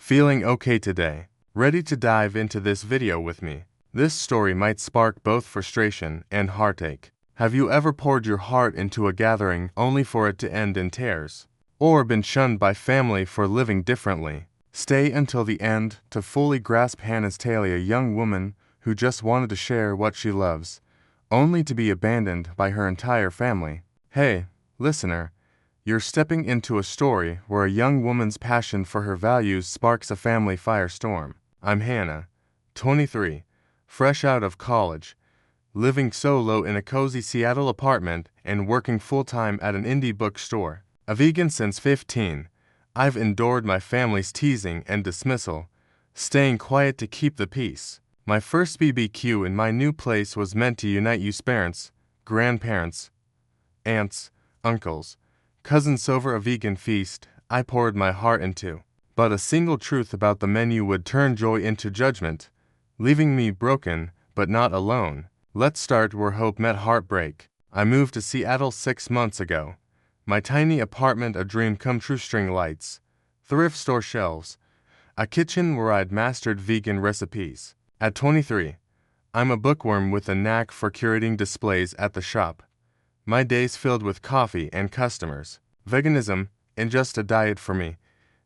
Feeling okay today? Ready to dive into this video with me? This story might spark both frustration and heartache. Have you ever poured your heart into a gathering only for it to end in tears? Or been shunned by family for living differently? Stay until the end to fully grasp Hannah's tale, a young woman who just wanted to share what she loves, only to be abandoned by her entire family. Hey, listener, you're stepping into a story where a young woman's passion for her values sparks a family firestorm. I'm Hannah, 23, fresh out of college, living solo in a cozy Seattle apartment and working full-time at an indie bookstore. A vegan since 15, I've endured my family's teasing and dismissal, staying quiet to keep the peace. My first BBQ in my new place was meant to unite you parents, grandparents, aunts, uncles, cousins over a vegan feast I poured my heart into. But a single truth about the menu would turn joy into judgment, leaving me broken, but not alone. Let's start where hope met heartbreak. I moved to Seattle 6 months ago. My tiny apartment a dream come true, string lights, thrift store shelves, a kitchen where I'd mastered vegan recipes. At 23, I'm a bookworm with a knack for curating displays at the shop. My days filled with coffee and customers. Veganism ain't just a diet for me.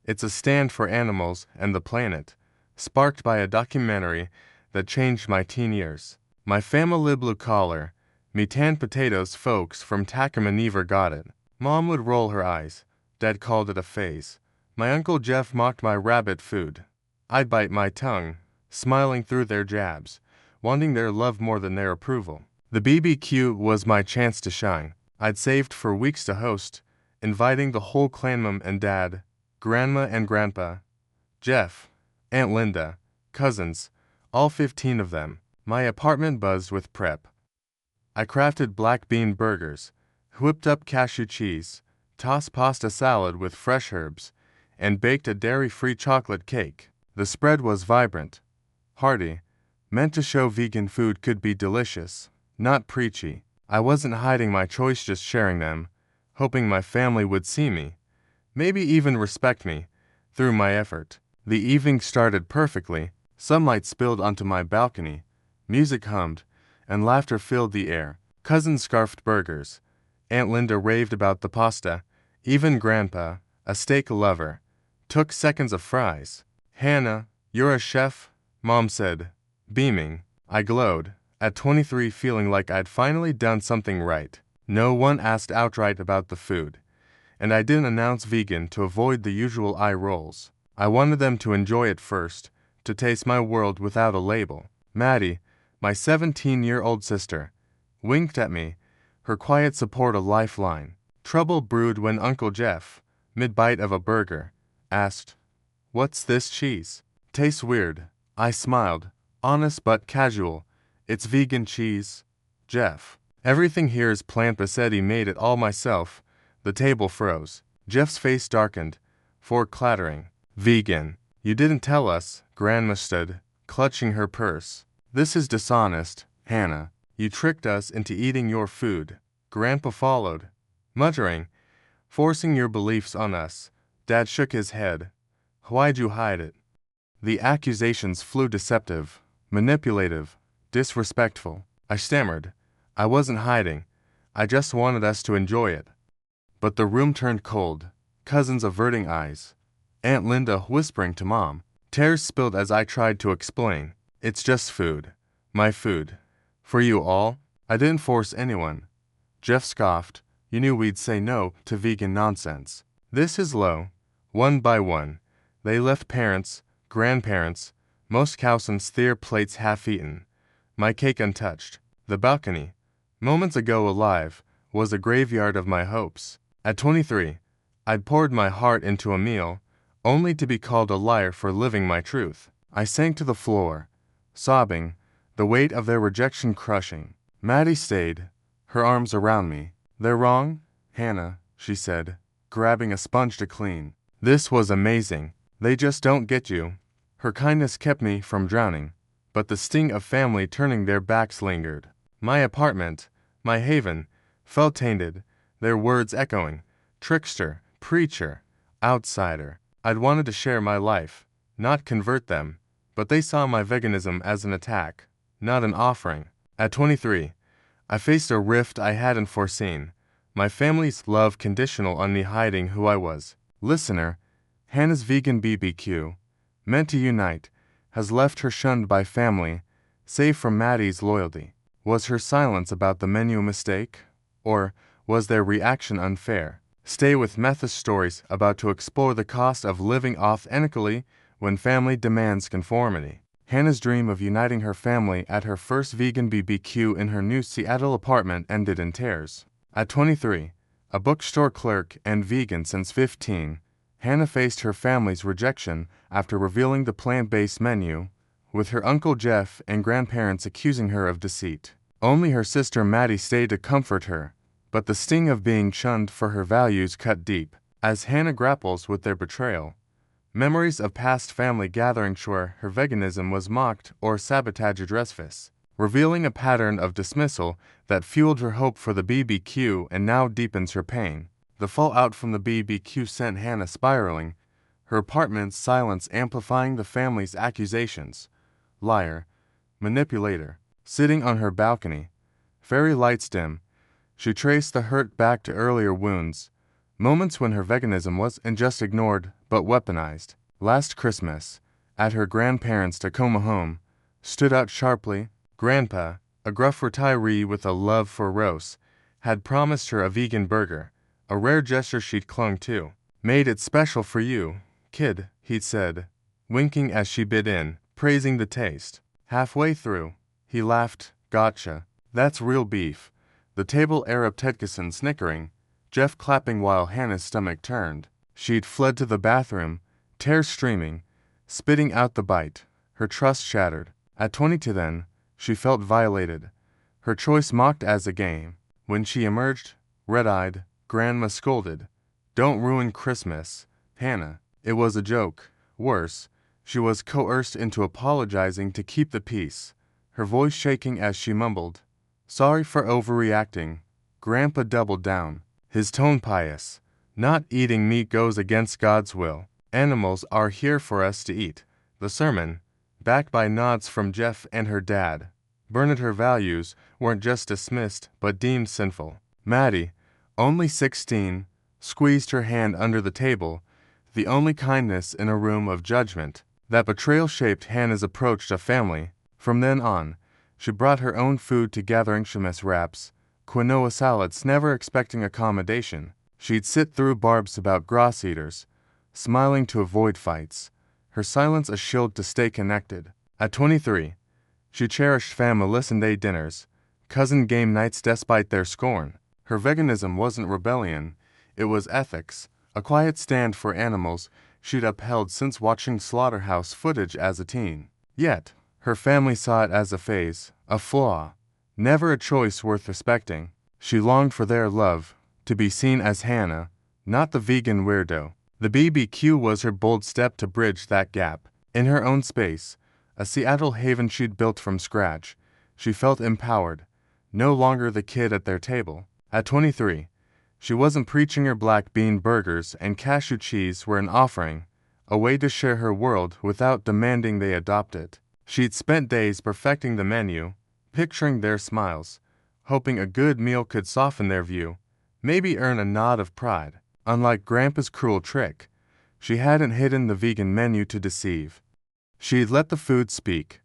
It's a stand for animals and the planet, sparked by a documentary that changed my teen years. My family blue collar, me tan potatoes folks from Tacoma never got it. Mom would roll her eyes. Dad called it a phase. My Uncle Jeff mocked my rabbit food. I'd bite my tongue, smiling through their jabs, wanting their love more than their approval. The BBQ was my chance to shine. I'd saved for weeks to host, inviting the whole clan, mom and dad, grandma and grandpa, Jeff, Aunt Linda, cousins, all 15 of them. My apartment buzzed with prep. I crafted black bean burgers, whipped up cashew cheese, tossed pasta salad with fresh herbs, and baked a dairy-free chocolate cake. The spread was vibrant, hearty, meant to show vegan food could be delicious, not preachy. I wasn't hiding my choice, just sharing them, hoping my family would see me, maybe even respect me, through my effort. The evening started perfectly. Sunlight spilled onto my balcony, music hummed, and laughter filled the air. Cousins scarfed burgers. Aunt Linda raved about the pasta. Even Grandpa, a steak lover, took seconds of fries. Hannah, you're a chef? Mom said, beaming. I glowed, at 23 feeling like I'd finally done something right. No one asked outright about the food, and I didn't announce vegan to avoid the usual eye rolls. I wanted them to enjoy it first, to taste my world without a label. Maddie, my 17-year-old sister, winked at me, her quiet support a lifeline. Trouble brewed when Uncle Jeff, mid-bite of a burger, asked, "What's this cheese? Tastes weird." I smiled, honest but casual. "It's vegan cheese, Jeff. Everything here is plant-based. He made it all myself." The table froze. Jeff's face darkened, fork clattering. "Vegan? You didn't tell us," Grandma stood, clutching her purse. "This is dishonest, Hannah. You tricked us into eating your food." Grandpa followed, muttering, "Forcing your beliefs on us." Dad shook his head. "Why'd you hide it?" The accusations flew, deceptive, manipulative, disrespectful. I stammered. I wasn't hiding. I just wanted us to enjoy it. But the room turned cold, cousins averting eyes, Aunt Linda whispering to Mom. Tears spilled as I tried to explain. "It's just food. My food. For you all. I didn't force anyone." Jeff scoffed. "You knew we'd say no to vegan nonsense." This is low. One by one, they left parents, grandparents, most cousins their plates half-eaten, my cake untouched. The balcony, moments ago alive, was a graveyard of my hopes. At 23, I'd poured my heart into a meal, only to be called a liar for living my truth. I sank to the floor, sobbing, the weight of their rejection crushing. Maddie stayed, her arms around me. "They're wrong, Hannah," she said, grabbing a sponge to clean. "This was amazing. They just don't get you." Her kindness kept me from drowning, but the sting of family turning their backs lingered. My apartment, my haven, felt tainted, their words echoing. Trickster, preacher, outsider. I'd wanted to share my life, not convert them, but they saw my veganism as an attack, not an offering. At 23, I faced a rift I hadn't foreseen. My family's love conditional on me hiding who I was. Listener, Hannah's vegan BBQ, meant to unite, has left her shunned by family, save for Maddie's loyalty. Was her silence about the menu a mistake? Or was their reaction unfair? Stay with Metha's stories about to explore the cost of living authentically when family demands conformity. Hannah's dream of uniting her family at her first vegan BBQ in her new Seattle apartment ended in tears. At 23, a bookstore clerk and vegan since 15, Hannah faced her family's rejection after revealing the plant-based menu, with her Uncle Jeff and grandparents accusing her of deceit. Only her sister Maddie stayed to comfort her, but the sting of being shunned for her values cut deep. As Hannah grapples with their betrayal, memories of past family gatherings where her veganism was mocked or sabotaged restless, revealing a pattern of dismissal that fueled her hope for the BBQ and now deepens her pain. The fallout from the BBQ sent Hannah spiraling, her apartment's silence amplifying the family's accusations. Liar, manipulator. Sitting on her balcony, fairy lights dim, she traced the hurt back to earlier wounds, moments when her veganism wasn't just ignored but weaponized. Last Christmas, at her grandparents' Tacoma home, stood out sharply. Grandpa, a gruff retiree with a love for roast, had promised her a vegan burger, a rare gesture she'd clung to. Made it special for you, kid, he'd said, winking as she bit in, praising the taste. Halfway through, he laughed. Gotcha. That's real beef. The table Arab Tedkison snickering, Jeff clapping while Hannah's stomach turned. She'd fled to the bathroom, tears streaming, spitting out the bite, her trust shattered. At 22 then, she felt violated, her choice mocked as a game. When she emerged, red-eyed, Grandma scolded, "Don't ruin Christmas, Hannah." It was a joke. Worse, she was coerced into apologizing to keep the peace, her voice shaking as she mumbled, "Sorry for overreacting." Grandpa doubled down, his tone pious. "Not eating meat goes against God's will. Animals are here for us to eat." The sermon, backed by nods from Jeff and her dad, burned her values weren't just dismissed but deemed sinful. Maddie, only 16, squeezed her hand under the table, the only kindness in a room of judgment. That betrayal shaped Hannah's approach to family. From then on, she brought her own food to gathering hummus wraps, quinoa salads, never expecting accommodation. She'd sit through barbs about grass eaters, smiling to avoid fights, her silence a shield to stay connected. At 23, she cherished family Sunday dinners, cousin game nights despite their scorn. Her veganism wasn't rebellion, it was ethics, a quiet stand for animals she'd upheld since watching slaughterhouse footage as a teen. Yet, her family saw it as a phase, a flaw, never a choice worth respecting. She longed for their love, to be seen as Hannah, not the vegan weirdo. The BBQ was her bold step to bridge that gap. In her own space, a Seattle haven she'd built from scratch, she felt empowered, no longer the kid at their table. At 23, she wasn't preaching her black bean burgers and cashew cheese were an offering, a way to share her world without demanding they adopt it. She'd spent days perfecting the menu, picturing their smiles, hoping a good meal could soften their view, maybe earn a nod of pride. Unlike Grandpa's cruel trick, she hadn't hidden the vegan menu to deceive. She'd let the food speak,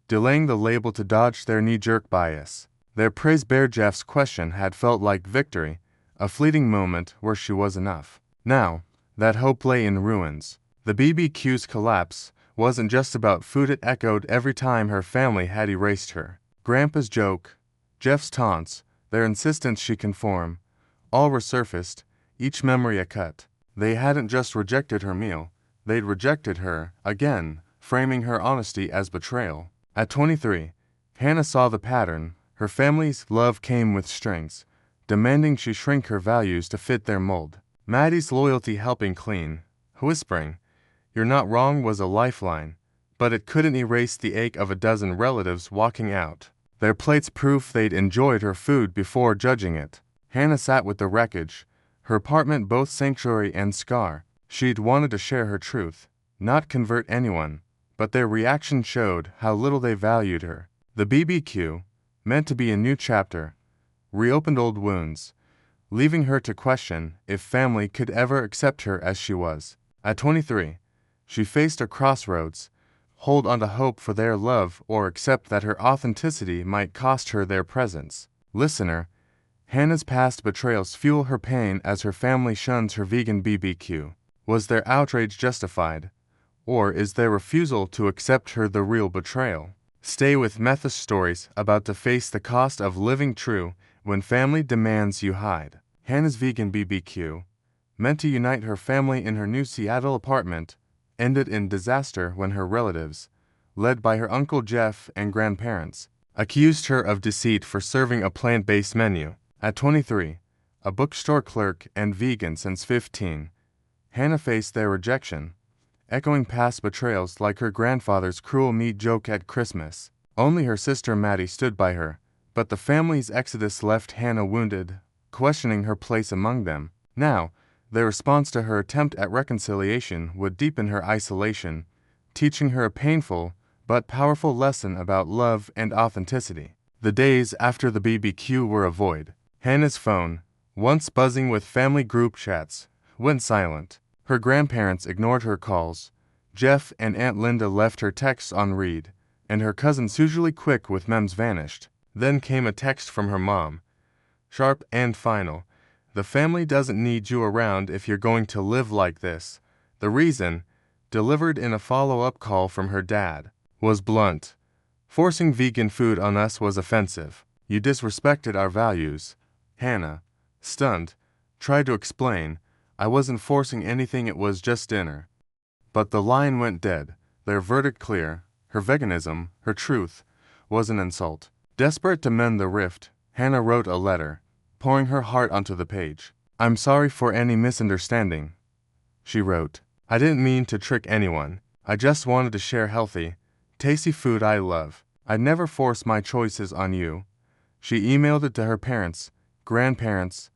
delaying the label to dodge their knee-jerk bias. Their praise bear Jeff's question had felt like victory, a fleeting moment where she was enough. Now, that hope lay in ruins. The BBQ's collapse wasn't just about food, it echoed every time her family had erased her. Grandpa's joke, Jeff's taunts, their insistence she conform, all resurfaced, each memory a cut. They hadn't just rejected her meal, they'd rejected her, again, framing her honesty as betrayal. At 23, Hannah saw the pattern. Her family's love came with strings, demanding she shrink her values to fit their mold. Maddie's loyalty helping clean, whispering, "You're not wrong," was a lifeline, but it couldn't erase the ache of a dozen relatives walking out, their plates proof they'd enjoyed her food before judging it. Hannah sat with the wreckage, her apartment both sanctuary and scar. She'd wanted to share her truth, not convert anyone, but their reaction showed how little they valued her. The BBQ, meant to be a new chapter, reopened old wounds, leaving her to question if family could ever accept her as she was. At 23, she faced a crossroads: hold on to hope for their love or accept that her authenticity might cost her their presence. Listener, Hannah's past betrayals fuel her pain as her family shuns her vegan BBQ. Was their outrage justified, or is their refusal to accept her the real betrayal? Stay with Metha's stories about to face the cost of living true when family demands you hide. Hannah's vegan BBQ, meant to unite her family in her new Seattle apartment, ended in disaster when her relatives, led by her Uncle Jeff and grandparents, accused her of deceit for serving a plant-based menu. At 23, a bookstore clerk and vegan since 15, Hannah faced their rejection, echoing past betrayals like her grandfather's cruel meat joke at Christmas. Only her sister Maddie stood by her, but the family's exodus left Hannah wounded, questioning her place among them. Now, their response to her attempt at reconciliation would deepen her isolation, teaching her a painful but powerful lesson about love and authenticity. The days after the BBQ were a void. Hannah's phone, once buzzing with family group chats, went silent. Her grandparents ignored her calls, Jeff and Aunt Linda left her texts on read, and her cousins, usually quick with memes, vanished. Then came a text from her mom, sharp and final: "The family doesn't need you around if you're going to live like this." The reason, delivered in a follow-up call from her dad, was blunt: "Forcing vegan food on us was offensive. You disrespected our values." Hannah, stunned, tried to explain, "I wasn't forcing anything, it was just dinner." But the line went dead, their verdict clear: her veganism, her truth, was an insult. Desperate to mend the rift, Hannah wrote a letter, pouring her heart onto the page. "I'm sorry for any misunderstanding," she wrote. "I didn't mean to trick anyone. I just wanted to share healthy, tasty food I love. I'd never force my choices on you." She emailed it to her parents, grandparents,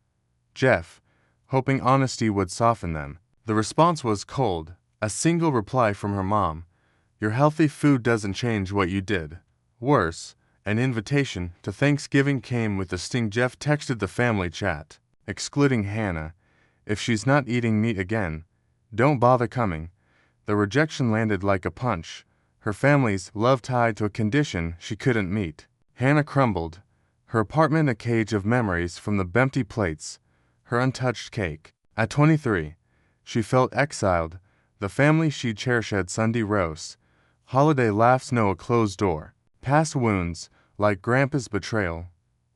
Jeff, hoping honesty would soften them. The response was cold, a single reply from her mom: "Your healthy food doesn't change what you did." Worse, an invitation to Thanksgiving came with the sting. Jeff texted the family chat, excluding Hannah: "If she's not eating meat again, don't bother coming." The rejection landed like a punch, her family's love tied to a condition she couldn't meet. Hannah crumbled, her apartment a cage of memories from the empty plates, her untouched cake. At 23, she felt exiled. The family she'd cherished had Sunday roasts, holiday laughs, no a closed door. Past wounds, like Grandpa's betrayal,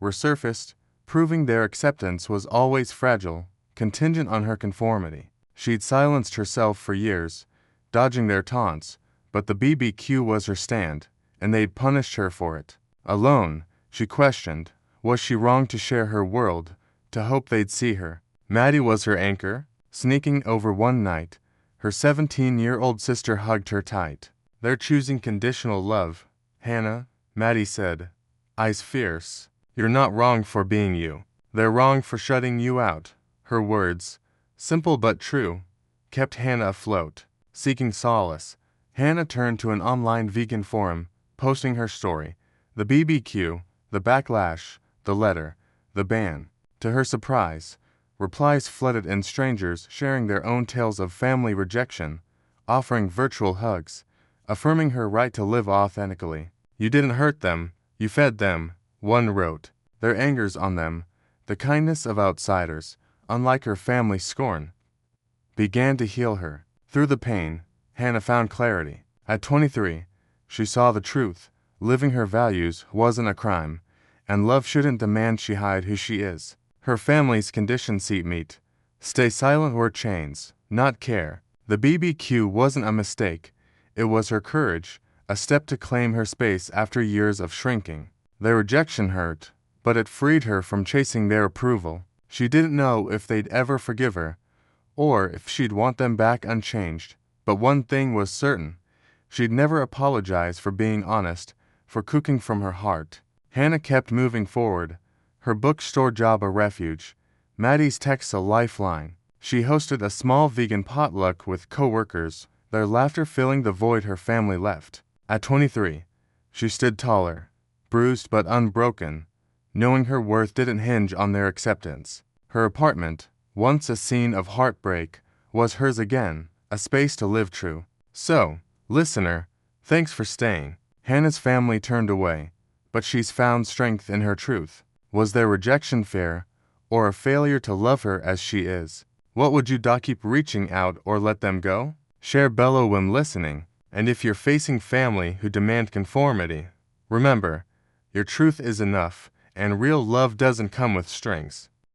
resurfaced, proving their acceptance was always fragile, contingent on her conformity. She'd silenced herself for years, dodging their taunts, but the BBQ was her stand, and they'd punished her for it. Alone, she questioned, was she wrong to share her world, to hope they'd see her? Maddie was her anchor, sneaking over one night. Her 17-year-old sister hugged her tight. "They're choosing conditional love, Hannah," Maddie said, eyes fierce. "You're not wrong for being you. They're wrong for shutting you out." Her words, simple but true, kept Hannah afloat. Seeking solace, Hannah turned to an online vegan forum, posting her story: the BBQ, the backlash, the letter, the ban. To her surprise, replies flooded in, strangers sharing their own tales of family rejection, offering virtual hugs, affirming her right to live authentically. "You didn't hurt them, you fed them," one wrote. "Their anger's on them." The kindness of outsiders, unlike her family's scorn, began to heal her. Through the pain, Hannah found clarity. At 23, she saw the truth: living her values wasn't a crime, and love shouldn't demand she hide who she is. Her family's conditioned seat meat: stay silent or chains, not care. The BBQ wasn't a mistake, it was her courage, a step to claim her space after years of shrinking. Their rejection hurt, but it freed her from chasing their approval. She didn't know if they'd ever forgive her, or if she'd want them back unchanged. But one thing was certain: she'd never apologize for being honest, for cooking from her heart. Hannah kept moving forward, her bookstore job a refuge, Maddie's texts a lifeline. She hosted a small vegan potluck with co-workers, their laughter filling the void her family left. At 23, she stood taller, bruised but unbroken, knowing her worth didn't hinge on their acceptance. Her apartment, once a scene of heartbreak, was hers again, a space to live true. So, listener, thanks for staying. Hannah's family turned away, but she's found strength in her truth. Was their rejection fair, or a failure to love her as she is? What would you do? Keep reaching out or let them go? Share below when listening, and if you're facing family who demand conformity, remember, your truth is enough, and real love doesn't come with strings.